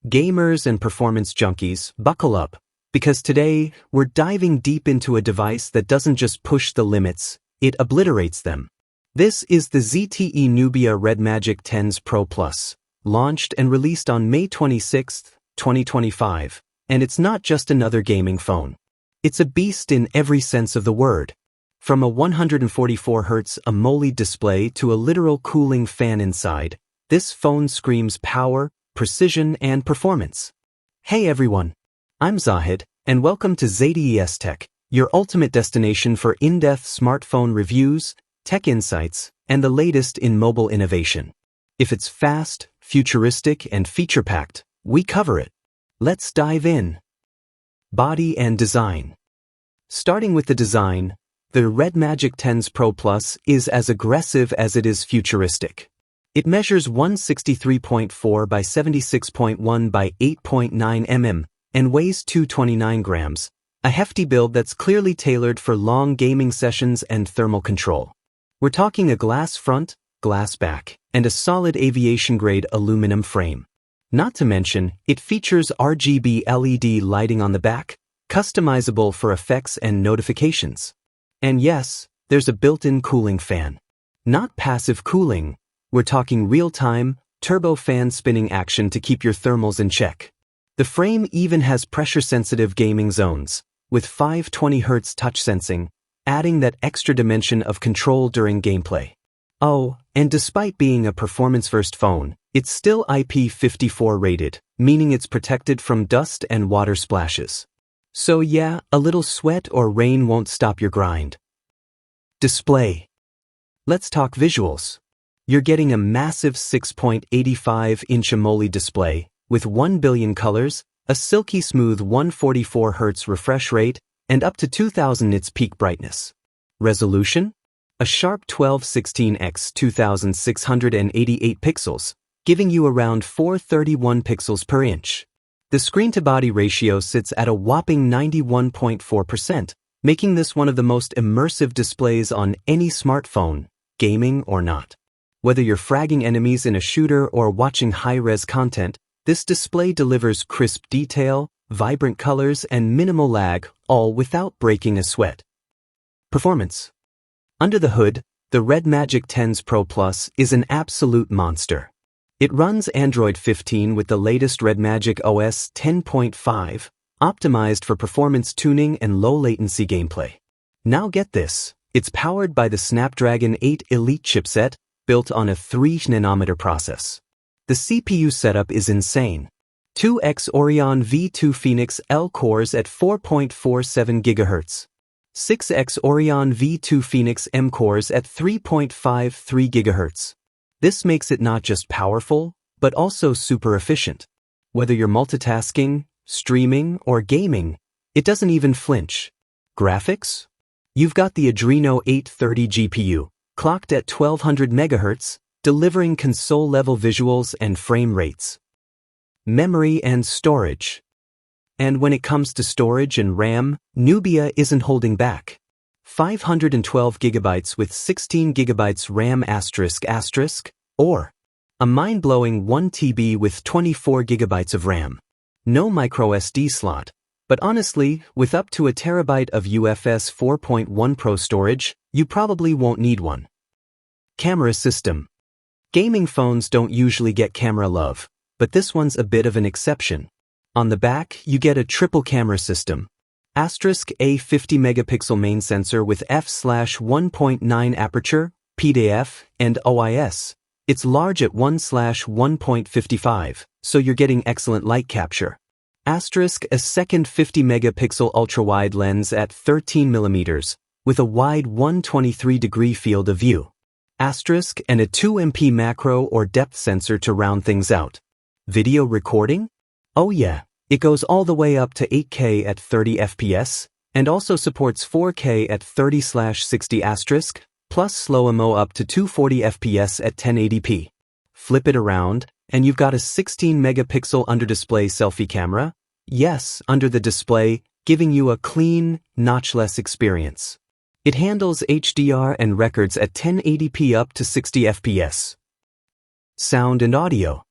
Gamers and performance junkies, buckle up, because today we're diving deep into a device that doesn't just push the limits, it obliterates them. This is the ZTE Nubia RedMagic 10s Pro Plus, launched and released on May 26, 2025, and it's not just another gaming phone. It's a beast in every sense of the word. From a 144Hz AMOLED display to a literal cooling fan inside, this phone screams power, precision, and performance. Hey everyone, I'm Zahid, and welcome to ZaidiEsTech, your ultimate destination for in-depth smartphone reviews, tech insights, and the latest in mobile innovation. If it's fast, futuristic, and feature-packed, we cover it. Let's dive in. Body and design. Starting with the design, the RedMagic 10s Pro Plus is as aggressive as it is futuristic. It measures 163.4 by 76.1 by 8.9 mm and weighs 229 grams, a hefty build that's clearly tailored for long gaming sessions and thermal control. We're talking a glass front, glass back, and a solid aviation-grade aluminum frame. Not to mention, it features RGB LED lighting on the back, customizable for effects and notifications. And yes, there's a built-in cooling fan. Not passive cooling, we're talking real-time, turbo fan spinning action to keep your thermals in check. The frame even has pressure-sensitive gaming zones, with 520Hz touch sensing, adding that extra dimension of control during gameplay. Oh, and despite being a performance-first phone, it's still IP54 rated, meaning it's protected from dust and water splashes. So yeah, a little sweat or rain won't stop your grind. Display. Let's talk visuals. You're getting a massive 6.85-inch AMOLED display, with 1 billion colors, a silky smooth 144Hz refresh rate, and up to 2000 nits peak brightness. Resolution? A sharp 1216 x 2688 pixels, giving you around 431 pixels per inch. The screen-to-body ratio sits at a whopping 91.4%, making this one of the most immersive displays on any smartphone, gaming or not. Whether you're fragging enemies in a shooter or watching high-res content, this display delivers crisp detail, vibrant colors, and minimal lag, all without breaking a sweat. Performance. Under the hood, the RedMagic 10s Pro Plus is an absolute monster. It runs Android 15 with the latest RedMagic OS 10.5, optimized for performance tuning and low-latency gameplay. Now get this, it's powered by the Snapdragon 8 Elite chipset, built on a 3nm process. The CPU setup is insane. 2x Orion V2 Phoenix L cores at 4.47 GHz. 6x Orion V2 Phoenix M cores at 3.53 GHz. This makes it not just powerful, but also super efficient. Whether you're multitasking, streaming, or gaming, it doesn't even flinch. Graphics? You've got the Adreno 830 GPU, clocked at 1200 MHz, delivering console-level visuals and frame rates. Memory and storage. And when it comes to storage and RAM, Nubia isn't holding back. 512 GB with 16 GB RAM***, or a mind-blowing 1 TB with 24 GB of RAM. No microSD slot, but honestly, with up to a terabyte of UFS 4.1 Pro storage, you probably won't need one. Camera system. Gaming phones don't usually get camera love, but this one's a bit of an exception. On the back, you get a triple camera system. A 50-megapixel main sensor with f/1.9 aperture, PDAF, and OIS. It's large at 1/1.55, so you're getting excellent light capture. A second 50-megapixel ultra-wide lens at 13mm, with a wide 123-degree field of view. And a 2MP macro or depth sensor to round things out. Video recording? Oh yeah. It goes all the way up to 8K at 30 FPS, and also supports 4K at 30/60*, plus slow-mo up to 240 FPS at 1080p. Flip it around, and you've got a 16-megapixel under-display selfie camera, yes, under the display, giving you a clean, notchless experience. It handles HDR and records at 1080p up to 60 FPS. Sound and audio.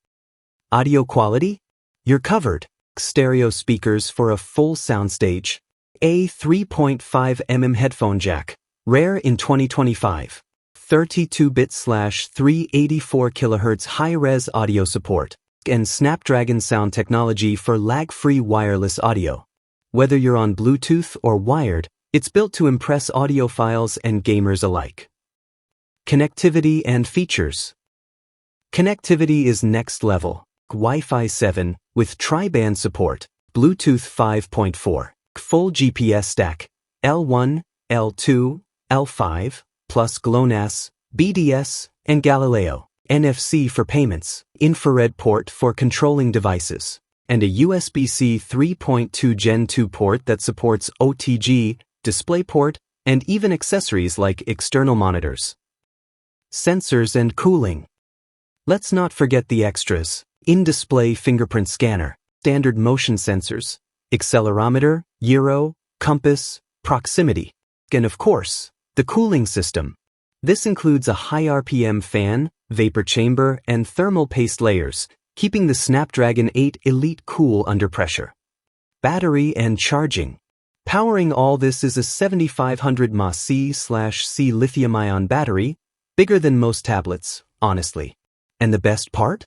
Audio quality? You're covered. Stereo speakers for a full soundstage. A 3.5mm headphone jack, rare in 2025. 32-bit/384 kHz high-res audio support, and Snapdragon sound technology for lag-free wireless audio. Whether you're on Bluetooth or wired, it's built to impress audiophiles and gamers alike. Connectivity and features. Connectivity is next level. Wi-Fi 7 with tri-band support, Bluetooth 5.4, full GPS stack, L1, L2, L5, plus GLONASS, BDS, and Galileo, NFC for payments, infrared port for controlling devices, and a USB-C 3.2 Gen 2 port that supports OTG, DisplayPort, and even accessories like external monitors. Sensors and cooling. Let's not forget the extras. In-display fingerprint scanner, standard motion sensors, accelerometer, gyro, compass, proximity, and of course, the cooling system. This includes a high RPM fan, vapor chamber, and thermal paste layers, keeping the Snapdragon 8 Elite cool under pressure. Battery and charging. Powering all this is a 7500 mAh/C lithium-ion battery, bigger than most tablets, honestly. And the best part?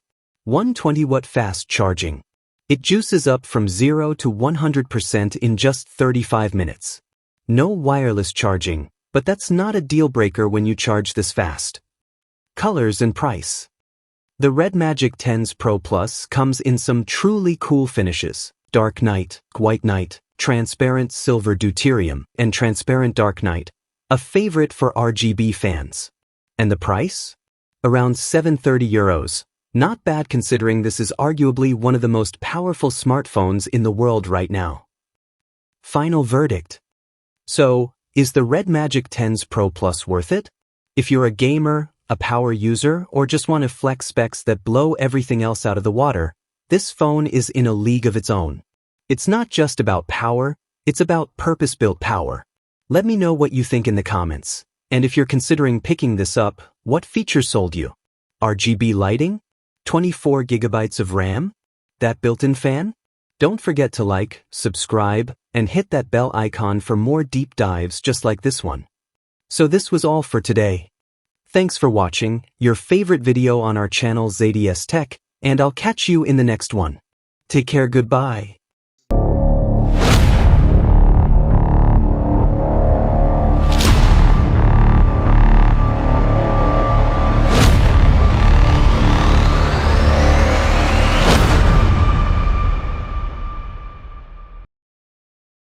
120-watt fast charging. It juices up from 0 to 100% in just 35 minutes. No wireless charging, but that's not a deal breaker when you charge this fast. Colors and price. The RedMagic 10s Pro Plus comes in some truly cool finishes: dark night, white night, transparent silver deuterium, and transparent dark night, a favorite for RGB fans. And the price? Around €730. Not bad considering this is arguably one of the most powerful smartphones in the world right now. Final verdict. So, is the RedMagic 10s Pro Plus worth it? If you're a gamer, a power user, or just want to flex specs that blow everything else out of the water, this phone is in a league of its own. It's not just about power, it's about purpose-built power. Let me know what you think in the comments. And if you're considering picking this up, what features sold you? RGB lighting? 24 gigabytes of RAM? That built-in fan? Don't forget to like, subscribe, and hit that bell icon for more deep dives just like this one. So this was all for today. Thanks for watching, your favorite video on our channel ZaidiEsTech, and I'll catch you in the next one. Take care, goodbye.